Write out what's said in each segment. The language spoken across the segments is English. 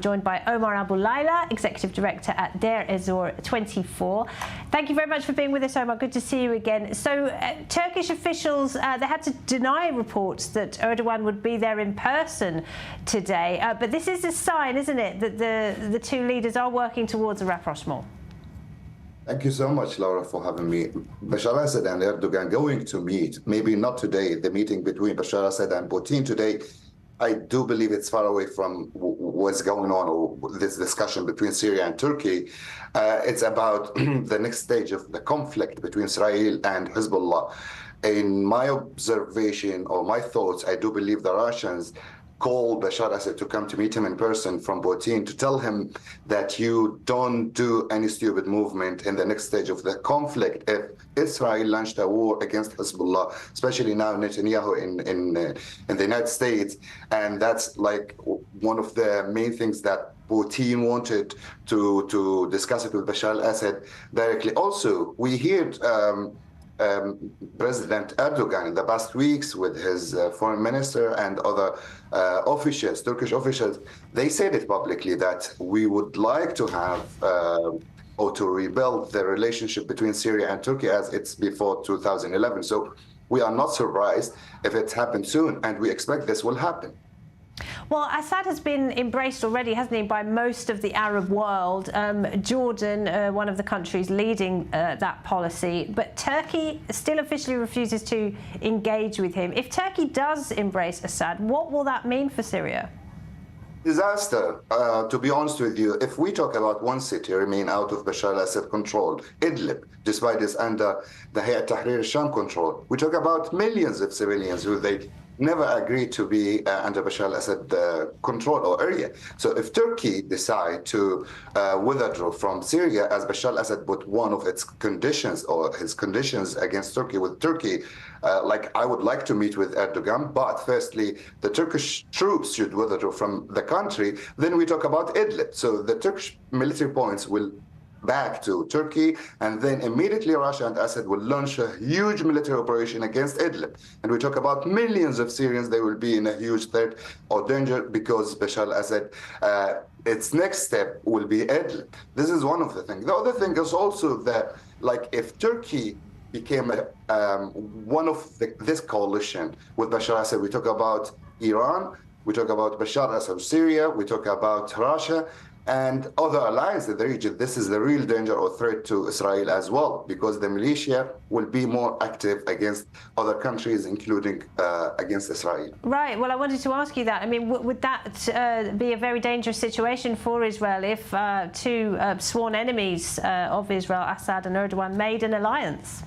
Joined by Omar Abu Laila, Executive Director at Deir Ezzor 24. Thank you very much for being with us, Omar. Good to see you again. So, Turkish officials, they had to deny reports that Erdogan would be there in person today. But this is a sign, isn't it, that the two leaders are working towards a rapprochement? Thank you so much, Laura, for having me. Bashar Assad and Erdogan going to meet, maybe not today, the meeting between Bashar Assad and Putin today, I do believe it's far away from what's going on, or this discussion between Syria and Turkey. It's about the next stage of the conflict between Israel and Hezbollah. In my observation or my thoughts, I do believe the Russians call Bashar Assad to come to meet him in person from Putin to tell him that you don't do any stupid movement in the next stage of the conflict. If Israel launched a war against Hezbollah, especially now Netanyahu in the United States, and that's like one of the main things that Putin wanted to discuss it with Bashar al-Assad directly. Also, we heard President Erdogan in the past weeks with his foreign minister and other officials, Turkish officials, they said it publicly that we would like to have or to rebuild the relationship between Syria and Turkey as it's before 2011. So we are not surprised if it happens soon, and we expect this will happen. Well, Assad has been embraced already, hasn't he, by most of the Arab world. Jordan, one of the countries leading that policy, but Turkey still officially refuses to engage with him. If Turkey does embrace Assad, what will that mean for Syria? Disaster, to be honest with you. If we talk about one city remain out of Bashar al-Assad control, Idlib, despite it's under the Hayat Tahrir al-Sham control, we talk about millions of civilians who they never agreed to be under Bashar al-Assad control or area. So if Turkey decide to withdraw from Syria, as Bashar al-Assad put one of its conditions or his conditions against Turkey with Turkey, like I would like to meet with Erdogan, but firstly, the Turkish troops should withdraw from the country, then we talk about Idlib. So the Turkish military points will back to Turkey, and then immediately Russia and Assad will launch a huge military operation against Idlib. And we talk about millions of Syrians, they will be in a huge threat or danger because Bashar al-Assad, its next step will be Idlib. This is one of the things. The other thing is also that, like, if Turkey became one of this coalition with Bashar Assad, we talk about Iran, we talk about Bashar Assad, Syria, we talk about Russia, and other allies in the region. This is the real danger or threat to Israel as well, because the militia will be more active against other countries, including against Israel. Right. Well, I wanted to ask you that. I mean, would that be a very dangerous situation for Israel if two sworn enemies of Israel, Assad and Erdogan, made an alliance?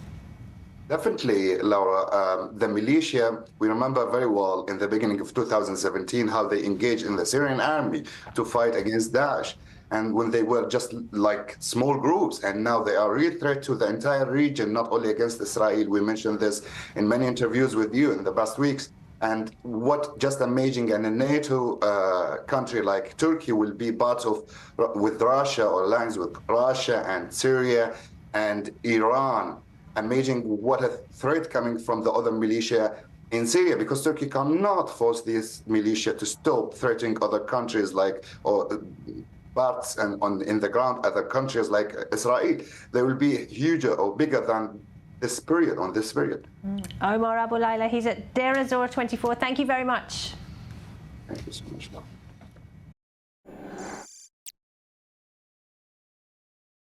Definitely, Laura. The militia, we remember very well in the beginning of 2017 how they engaged in the Syrian army to fight against Daesh. And when they were just like small groups, and now they are a real threat to the entire region, not only against Israel. We mentioned this in many interviews with you in the past weeks. And what just amazing, and a NATO country like Turkey will be part of with Russia, or alliance with Russia and Syria and Iran. Amazing what a threat coming from the other militia in Syria, because Turkey cannot force these militia to stop threatening other countries like, or parts and in the ground, other countries like Israel. They will be huger or bigger than this period, on this period. Omar Abu Laila, he's at Deir Ezzor 24. Thank you very much. Thank you so much, Laura.